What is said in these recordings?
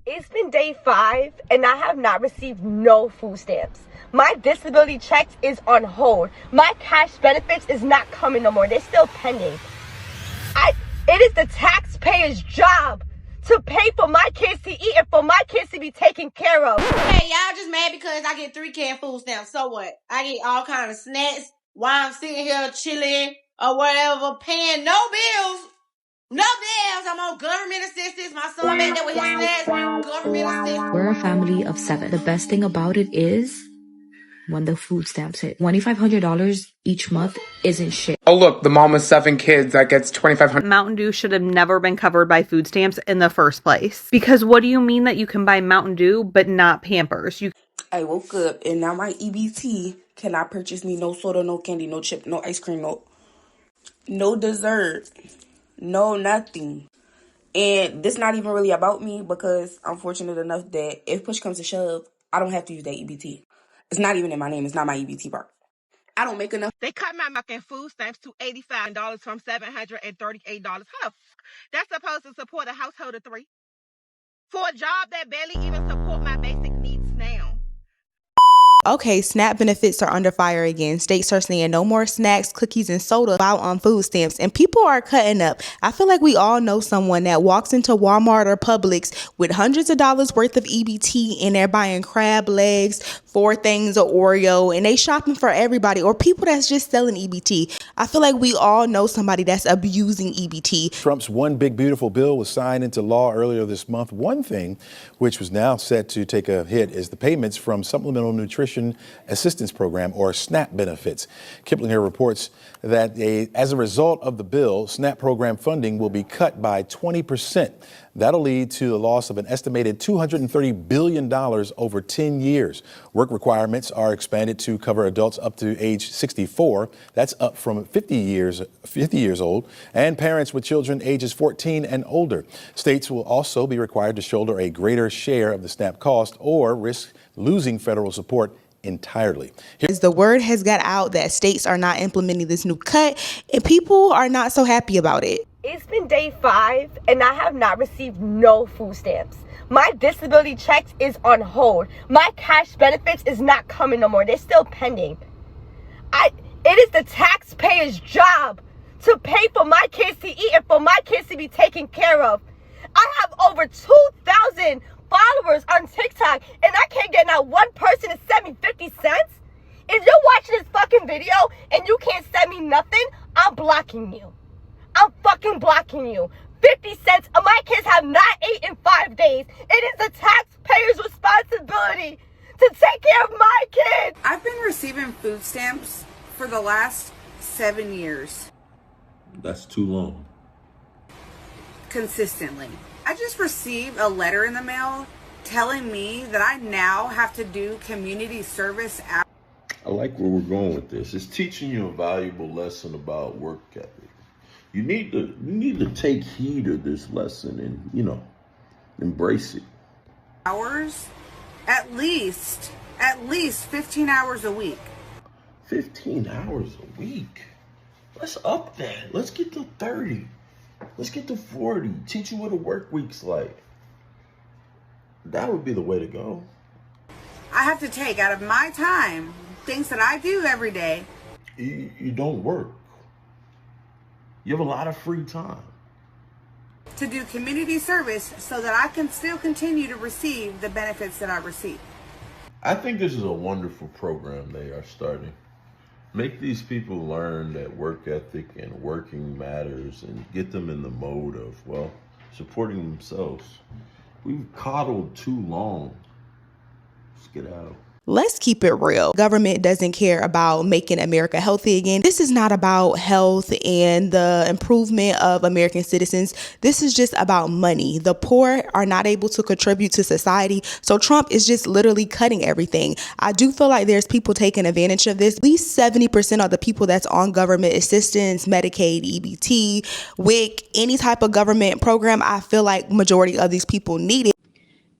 It's been day 5 and I have not received no food stamps. My disability checks is on hold. My cash benefits is not coming no more. They're still pending. It is the taxpayer's job to pay for my kids to eat and for my kids to be taken care of. Hey, y'all just mad because I get 3 canned food stamps. So what? I get all kind of snacks while I'm sitting here chilling or whatever, paying no bills. No bills. I'm on government assistance. My son back there with his snacks. Government assistance. We're a family of 7. The best thing about it is when the food stamps hit. $2,500 each month isn't shit. Oh, look, the mom with 7 kids that gets $2,500. Mountain Dew should have never been covered by food stamps in the first place. Because what do you mean that you can buy Mountain Dew but not Pampers? I woke up and now my EBT cannot purchase me no soda, no candy, no chip, no ice cream, no dessert, no nothing. And this not even really about me because I'm fortunate enough that if push comes to shove, I don't have to use that EBT. It's not even in my name. It's not my EBT part. I don't make enough. They cut my fucking food stamps to $85 from $738. How the fuck? That's supposed to support a household of 3? For a job that barely even support my basic needs now. Okay, SNAP benefits are under fire again. States are saying no more snacks, cookies, and soda out on food stamps, and people are cutting up. I feel like we all know someone that walks into Walmart or Publix with hundreds of dollars worth of EBT, and they're buying crab legs, 4 things of Oreo, and they shopping for everybody, or people that's just selling EBT. I feel like we all know somebody that's abusing EBT. Trump's One Big Beautiful Bill was signed into law earlier this month. One thing which was now set to take a hit is the payments from Supplemental Nutrition Assistance Program, or SNAP benefits. Kiplinger reports that as a result of the bill, SNAP program funding will be cut by 20%. That'll lead to the loss of an estimated $230 billion over 10 years. Work requirements are expanded to cover adults up to age 64. That's up from 50 years old, and parents with children ages 14 and older. States will also be required to shoulder a greater share of the SNAP cost or risk losing federal support entirely. As the word has got out that states are not implementing this new cut, and people are not so happy about it. It's been day 5 and I have not received no food stamps. My disability checks is on hold. My cash benefits is not coming no more. They're still pending. It is the taxpayer's job to pay for my kids to eat and for my kids to be taken care of. I have over 2,000 followers on TikTok and I can't get not one person to send me 50 cents. If you're watching this fucking video and you can't send me nothing, I'm blocking you. I'm fucking blocking you. 50 cents. My kids have not ate in 5 days. It is the taxpayer's responsibility to take care of my kids. I've been receiving food stamps for the last 7 years. That's too long. Consistently. I just received a letter in the mail telling me that I now have to do community service. I like where we're going with this. It's teaching you a valuable lesson about work ethic. You need to take heed of this lesson and, embrace it. Hours, at least 15 hours a week. 15 hours a week? Let's up that. Let's get to 30. Let's get to 40. Teach you what a work week's like. That would be the way to go. I have to take out of my time things that I do every day. You don't work. You have a lot of free time to do community service so that I can still continue to receive the benefits that I receive. I think this is a wonderful program they are starting. Make these people learn that work ethic and working matters and get them in the mode of, supporting themselves. We've coddled too long. Let's get out. Let's keep it real. Government doesn't care about making America healthy again. This is not about health and the improvement of American citizens. This is just about money. The poor are not able to contribute to society. So Trump is just literally cutting everything. I do feel like there's people taking advantage of this. At least 70% of the people that's on government assistance, Medicaid, EBT, WIC, any type of government program, I feel like majority of these people need it.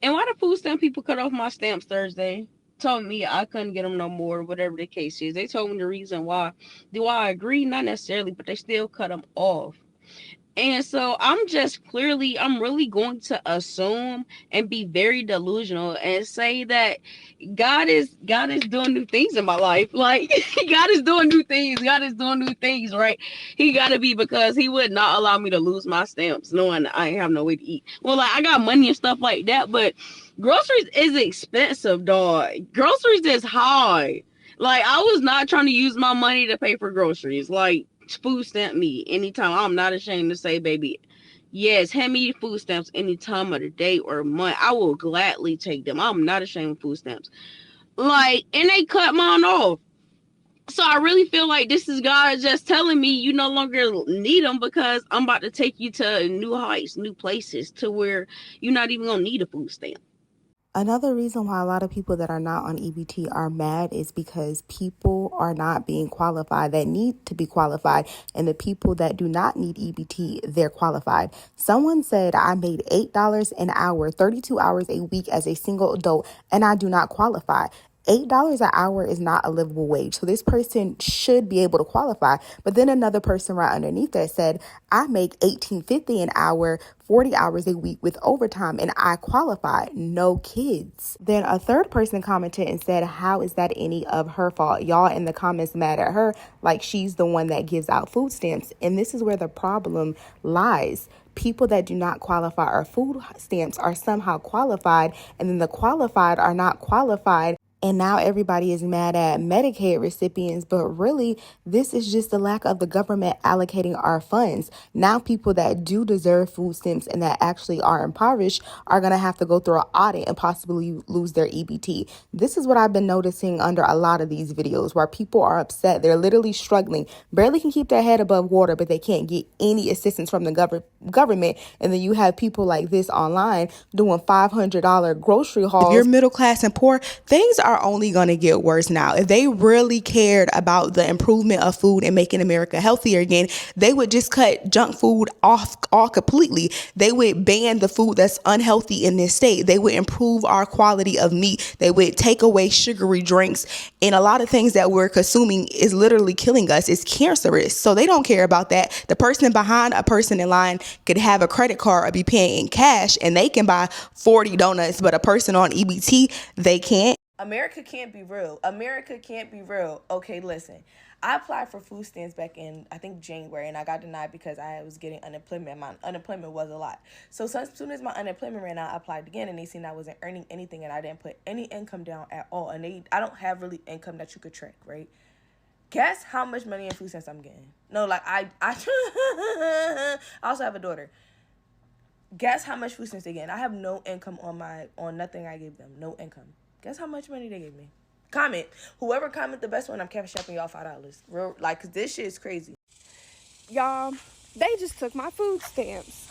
And why the food stamp people cut off my stamps Thursday? Told me I couldn't get them no more, whatever the case is. They told me the reason why. Do I agree? Not necessarily, but they still cut them off. And so I'm really going to assume and be very delusional and say that God is doing new things in my life. Like God is doing new things. God is doing new things, right? He gotta be, because he would not allow me to lose my stamps knowing I ain't have no way to eat. Well, like I got money and stuff like that, but groceries is expensive, dog. Groceries is high. Like I was not trying to use my money to pay for groceries. Like food stamp me anytime. I'm not ashamed to say, baby, yes, hand me food stamps any time of the day or month. I will gladly take them. I'm not ashamed of food stamps. Like, and they cut mine off. So I really feel like this is God just telling me you no longer need them, because I'm about to take you to new heights, new places, to where you're not even gonna need a food stamp. Another reason why a lot of people that are not on EBT are mad is because people are not being qualified that need to be qualified. And the people that do not need EBT, they're qualified. Someone said I made $8 an hour, 32 hours a week as a single adult, and I do not qualify. $8 an hour is not a livable wage. So this person should be able to qualify. But then another person right underneath that said, I make $18.50 an hour, 40 hours a week with overtime, and I qualify. No kids. Then a third person commented and said, how is that any of her fault? Y'all in the comments mad at her like she's the one that gives out food stamps. And this is where the problem lies. People that do not qualify for food stamps are somehow qualified, and then the qualified are not qualified. And now everybody is mad at Medicaid recipients, but really, this is just the lack of the government allocating our funds. Now people that do deserve food stamps and that actually are impoverished are going to have to go through an audit and possibly lose their EBT. This is what I've been noticing under a lot of these videos, where people are upset. They're literally struggling, barely can keep their head above water, but they can't get any assistance from the government. And then you have people like this online doing $500 grocery hauls. If you're middle class and poor, things are only going to get worse now. If they really cared about the improvement of food and making America healthier again, they would just cut junk food off all completely. They would ban the food that's unhealthy in this state. They would improve our quality of meat. They would take away sugary drinks, and a lot of things that we're consuming is literally killing us. It's cancerous. So they don't care about that. The person behind a person in line could have a credit card or be paying in cash, and they can buy 40 donuts, but a person on EBT, they can't. America can't be real. America can't be real. Okay, listen. I applied for food stamps back in, I think, January, and I got denied because I was getting unemployment. My unemployment was a lot. So as soon as my unemployment ran out, I applied again, and they seen I wasn't earning anything, and I didn't put any income down at all. And I don't have really income that you could track, right? Guess how much money in food stamps I'm getting? No, like, I also have a daughter. Guess how much food stamps they getting? I have no income on nothing I gave them. No income. Guess how much money they gave me? Comment. Whoever comment the best one, I'm cash shopping y'all $5. Real, like, cause this shit is crazy. Y'all, they just took my food stamps.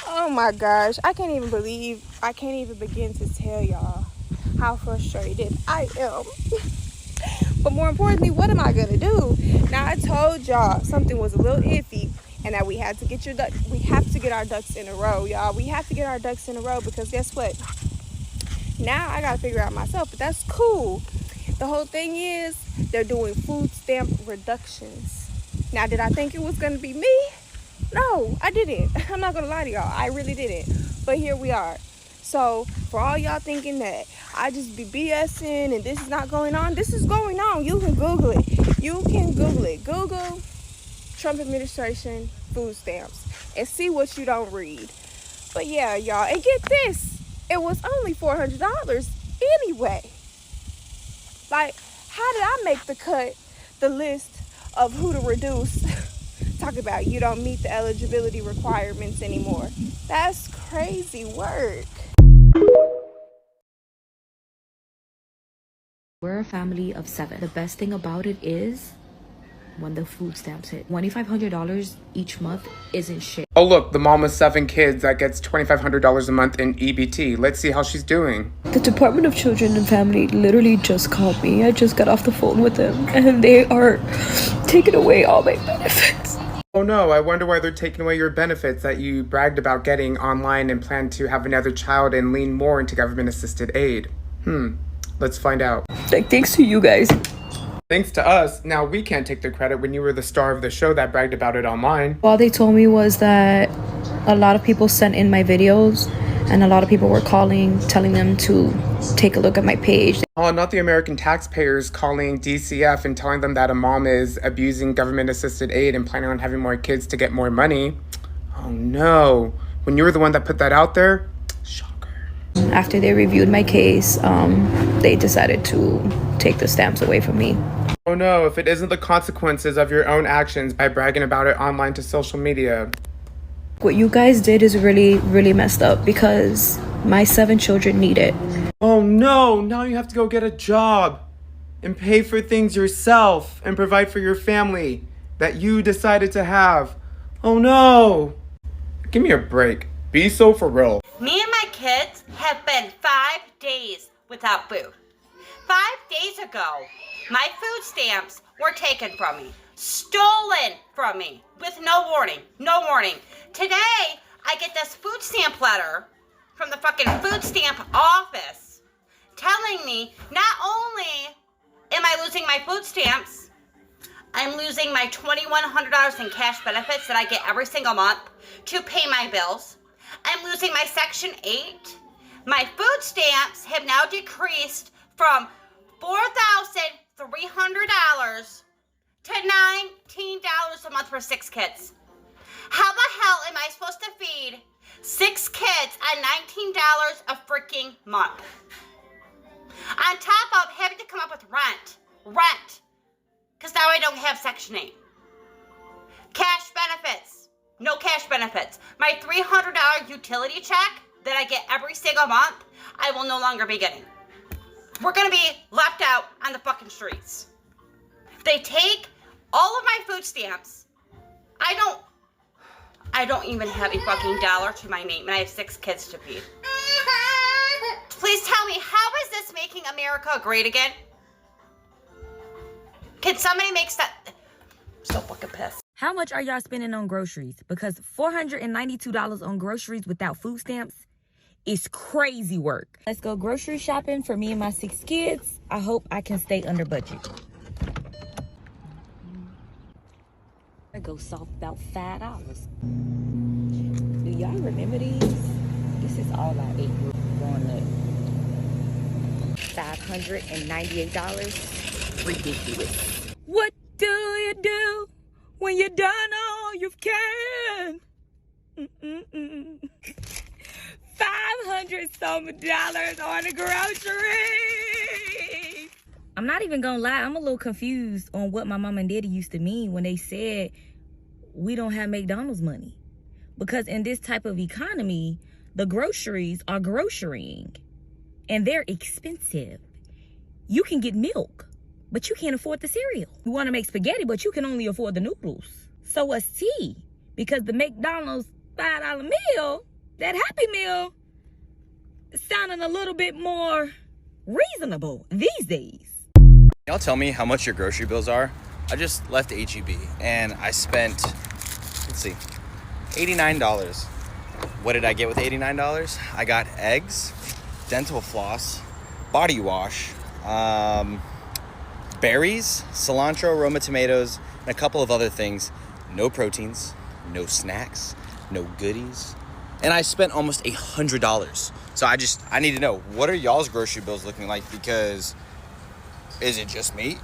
Oh my gosh. I can't even begin to tell y'all how frustrated I am. But more importantly, what am I gonna do? Now, I told y'all something was a little iffy, and that we have to get our ducks in a row, y'all. We have to get our ducks in a row, because guess what? Now I gotta figure out myself, but that's cool. The whole thing is they're doing food stamp reductions. Now, did I think it was gonna be me? No, I didn't. I'm not gonna lie to y'all. I really didn't. But here we are. So for all y'all thinking that I just be BSing and this is not going on, this is going on. You can Google it. Google Trump administration food stamps and see what you don't read. But yeah, y'all, and get this. It was only $400 anyway. Like, how did I make the list of who to reduce? Talk about you don't meet the eligibility requirements anymore. That's crazy work. We're a family of 7. The best thing about it is when the food stamps hit. $2,500 each month isn't shit. Oh look, the mom with 7 kids that gets $2,500 a month in EBT. Let's see how she's doing. The Department of Children and Family literally just called me. I just got off the phone with them, and they are taking away all my benefits. Oh no, I wonder why they're taking away your benefits that you bragged about getting online and plan to have another child and lean more into government-assisted aid. Let's find out. Like, thanks to you guys, Thanks to us, now we can't take the credit when you were the star of the show that bragged about it online. All they told me was that a lot of people sent in my videos and a lot of people were calling, telling them to take a look at my page. Oh, not the American taxpayers calling DCF and telling them that a mom is abusing government-assisted aid and planning on having more kids to get more money. Oh no. When you were the one that put that out there, shocker. After they reviewed my case, they decided to take the stamps away from me. Oh no, if it isn't the consequences of your own actions by bragging about it online to social media. What you guys did is really, really messed up because my 7 children need it. Oh no, now you have to go get a job and pay for things yourself and provide for your family that you decided to have. Oh no. Give me a break. Be so for real. Me and my kids have been 5 days without food. 5 days ago, my food stamps were taken from me, stolen from me with no warning, no warning. Today, I get this food stamp letter from the fucking food stamp office telling me not only am I losing my food stamps, I'm losing my $2,100 in cash benefits that I get every single month to pay my bills. I'm losing my Section 8. My food stamps have now decreased from $4,300 to $19 a month for 6 kids. How the hell am I supposed to feed 6 kids on $19 a freaking month? On top of having to come up with rent, because now I don't have Section 8. Cash benefits, no cash benefits. My $300 utility check that I get every single month, I will no longer be getting. We're gonna be left out on the fucking streets. They take all of my food stamps. I don't even have a fucking dollar to my name and I have 6 kids to feed. Please tell me, how is this making America great again? Can somebody make that? I'm so fucking pissed. How much are y'all spending on groceries? Because $492 on groceries without food stamps is crazy work. Let's go grocery shopping for me and my 6 kids. I hope I can stay under budget. I go soft about $5. Do y'all remember these? This is all I ate growing up. $598. Ridiculous. What do you do when you done all you can? $500 some dollars on the groceries. I'm not even gonna lie, I'm a little confused on what my mom and daddy used to mean when they said we don't have McDonald's money. Because in this type of economy, the groceries are grocerying and they're expensive. You can get milk, but you can't afford the cereal. You wanna make spaghetti, but you can only afford the noodles. So what's tea? Because the McDonald's $5 meal, that Happy Meal, is sounding a little bit more reasonable these days. Y'all tell me how much your grocery bills are? I just left HEB and I spent, let's see, $89. What did I get with $89? I got eggs, dental floss, body wash, berries, cilantro, Roma tomatoes, and a couple of other things. No proteins, no snacks, no goodies. And I spent almost $100. So I need to know, what are y'all's grocery bills looking like? Because is it just me?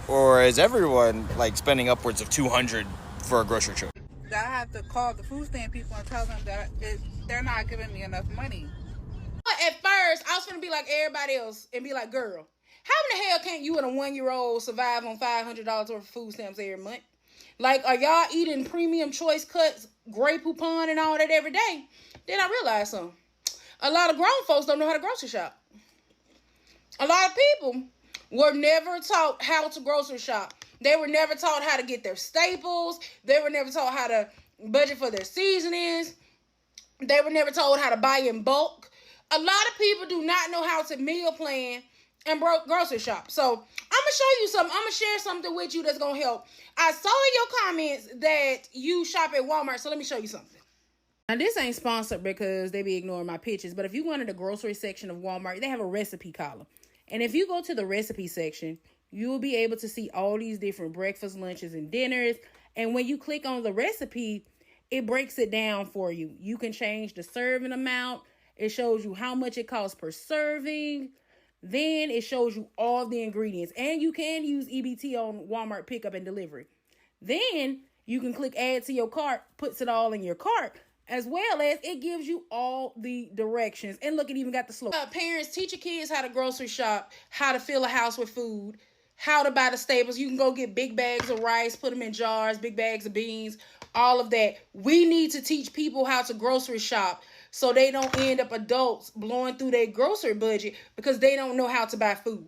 Or is everyone like spending upwards of $200 for a grocery trip? I have to call the food stamp people and tell them that they're not giving me enough money. At first, I was gonna be like everybody else and be like, girl, how in the hell can't you and a 1-year-old survive on $500 worth of food stamps every month? Like, are y'all eating premium choice cuts, Grey Poupon and all that every day? Then I realized something. A lot of grown folks don't know how to grocery shop. A lot of people were never taught how to grocery shop. They were never taught how to get their staples. They were never taught how to budget for their seasonings. They were never told how to buy in bulk. A lot of people do not know how to meal plan and grocery shop. So I'm going to show you something. I'm going to share something with you that's going to help. I saw in your comments that you shop at Walmart. So let me show you something. Now, this ain't sponsored because they be ignoring my pictures. But if you go into the grocery section of Walmart, they have a recipe column. And if you go to the recipe section, you will be able to see all these different breakfast, lunches, and dinners. And when you click on the recipe, it breaks it down for you. You can change the serving amount. It shows you how much it costs per serving. Then it shows you all the ingredients. And you can use EBT on Walmart pickup and delivery. Then you can click add to your cart, puts it all in your cart, as well as it gives you all the directions. And look, it even got the slope. Parents, teach your kids how to grocery shop, how to fill a house with food, how to buy the staples. You can go get big bags of rice, put them in jars, big bags of beans, all of that. We need to teach people how to grocery shop so they don't end up adults blowing through their grocery budget because they don't know how to buy food.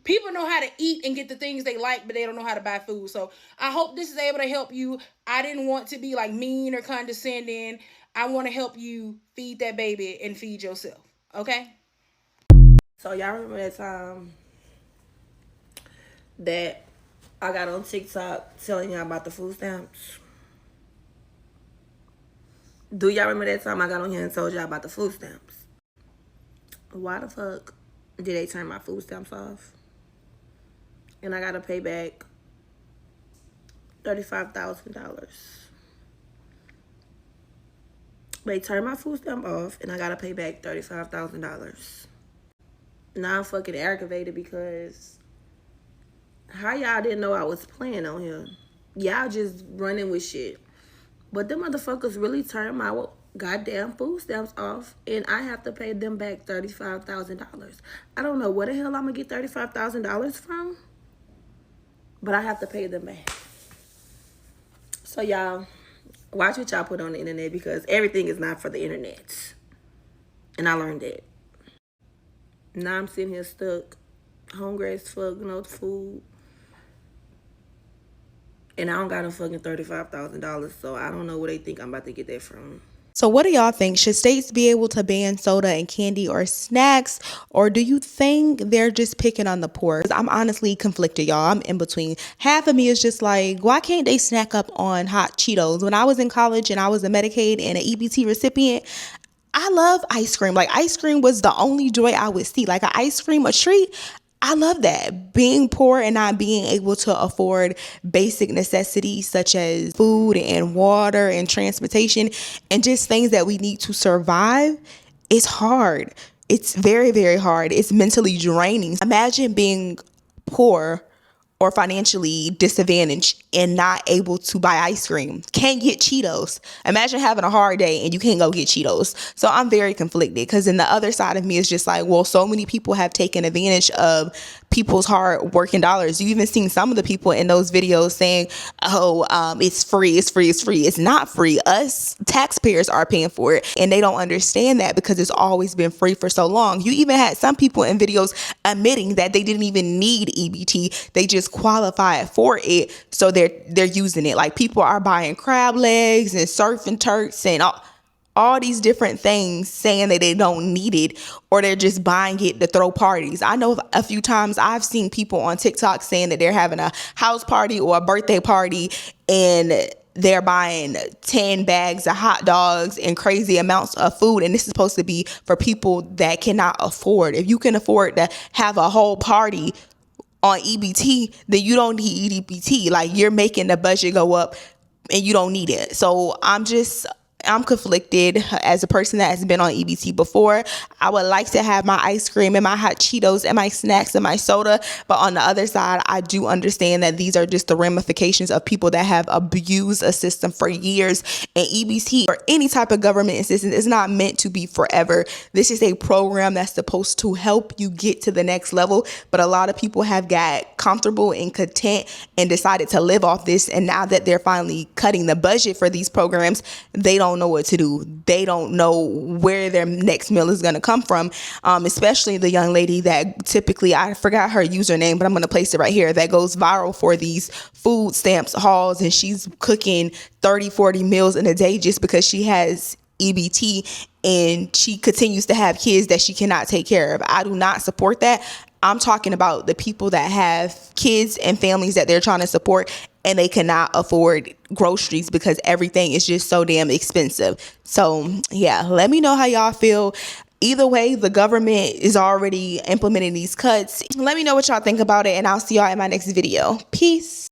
People know how to eat and get the things they like, but they don't know how to buy food. So I hope this is able to help you. I didn't want to be like mean or condescending. I want to help you feed that baby and feed yourself. Okay? So y'all remember that time that I got on TikTok telling y'all about the food stamps? Do y'all remember that time I got on here and told y'all about the food stamps? Why the fuck did they turn my food stamps off? And I gotta pay back $35,000. They turned my food stamp off and I gotta pay back $35,000. Now I'm fucking aggravated because how y'all didn't know I was playing on here? Y'all just running with shit. But them motherfuckers really turned my goddamn food stamps off and I have to pay them back $35,000. I don't know where the hell I'm gonna get $35,000 from, but I have to pay them back. So y'all, watch what y'all put on the internet because everything is not for the internet. And I learned that. Now I'm sitting here stuck, hungry as fuck, no food. And I don't got no fucking $35,000, so I don't know where they think I'm about to get that from. So what do y'all think? Should states be able to ban soda and candy or snacks? Or do you think they're just picking on the poor? 'Cause I'm honestly conflicted, y'all. I'm in between. Half of me is just like, why can't they snack up on hot Cheetos? When I was in college and I was a Medicaid and an EBT recipient, I love ice cream. Like, ice cream was the only joy I would see. Like, an ice cream, a treat. I love that. Being poor and not being able to afford basic necessities such as food and water and transportation and just things that we need to survive is hard. It's very, very hard. It's mentally draining. Imagine being poor or financially disadvantaged and not able to buy ice cream, can't get Cheetos. Imagine having a hard day and you can't go get Cheetos. So I'm very conflicted because then the other side of me is just like, well, so many people have taken advantage of people's hard working dollars. You even seen some of the people in those videos saying, oh, it's free, it's free, it's free. It's not free. Us taxpayers are paying for it. And they don't understand that because it's always been free for so long. You even had some people in videos admitting that they didn't even need EBT. They just qualified for it. So they're using it. Like, people are buying crab legs and surfing turks and all these different things saying that they don't need it, or they're just buying it to throw parties. I know a few times I've seen people on TikTok saying that they're having a house party or a birthday party and they're buying 10 bags of hot dogs and crazy amounts of food. And this is supposed to be for people that cannot afford. If you can afford to have a whole party on EBT, then you don't need EBT. Like, you're making the budget go up and you don't need it. So I'm conflicted as a person that has been on EBT before. I would like to have my ice cream and my hot Cheetos and my snacks and my soda. But on the other side, I do understand that these are just the ramifications of people that have abused a system for years. And EBT or any type of government assistance is not meant to be forever. This is a program that's supposed to help you get to the next level. But a lot of people have got comfortable and content and decided to live off this. And now that they're finally cutting the budget for these programs, they don't know what to do. They don't know where their next meal is going to come from, especially the young lady that typically, I forgot her username, but I'm going to place it right here, that goes viral for these food stamps hauls, and she's cooking 30-40 meals in a day just because she has EBT and she continues to have kids that she cannot take care of. I do not support that. I'm talking about the people that have kids and families that they're trying to support and they cannot afford groceries because everything is just so damn expensive. So yeah, let me know how y'all feel. Either way, the government is already implementing these cuts. Let me know what y'all think about it, and I'll see y'all in my next video. Peace.